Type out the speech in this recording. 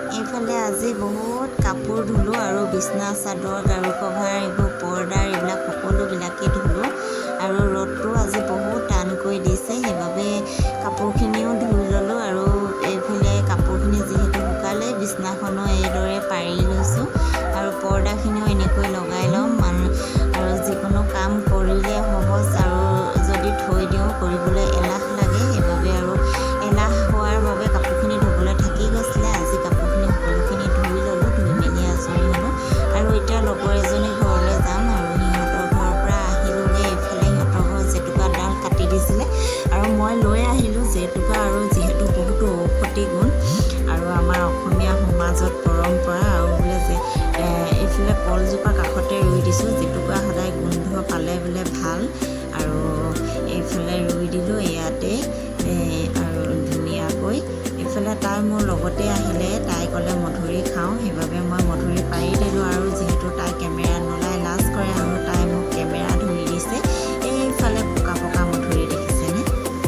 এইফালে আজি বহুত কাপোৰ ধুলোঁ আৰু বিছনা চাদৰ গাৰু কভাৰ এইবোৰ পৰ্দাৰ এইবিলাক সকলোবিলাকেই ধুলোঁ আৰু ৰ'দটো আজি বহুত টানকৈ দিছে সেইবাবে কাপোৰখিনিও ধুই ল'লোঁ আৰু এইফালে কাপোৰখিনি যিহেতু শুকালে বিছনাখনো এইদৰে পাৰি লৈছোঁ আৰু পৰ্দাখিনিও এনেকৈ লগাই ল'ম আৰু যিকোনো কাম কৰিলে সহজ আৰু যদি থৈ দিওঁ কৰিবলৈ এলাহ লাগে সেইবাবে আৰু এলাহ হোৱাৰ বাবে কাপোৰখিনি ধুবলৈ থাকি গৈছিলে আজি কাপোৰখিনি সকলোখিনি ধুই ল'লোঁ ধুই মেলি আজৰি হ'লোঁ আৰু এতিয়া লগৰ এজনী ঘৰলৈ যাম আৰু সিহঁতৰ ঘৰৰ পৰা আহিলোঁগৈ এইফালে সিহঁতৰ ঘৰত জেতুকাডাল কাটি দিছিলে আৰু মই লৈ আহিলোঁ জেতুকা আৰু যিহেতু বহুতো ঔষধি গুণ আৰু আমাৰ অসমীয়া সমাজত পৰম্পৰা আৰু বোলে যে এইফালে কলজোপা কাষতে ৰুই দিছোঁ জেতুকা সদায় গোন্ধ পালে বোলে ভাল আৰু এইফালে ৰুই দিলোঁ ইয়াতে আৰু ধুনীয়াকৈ এইফালে তাই মোৰ লগতে আহিলে তাই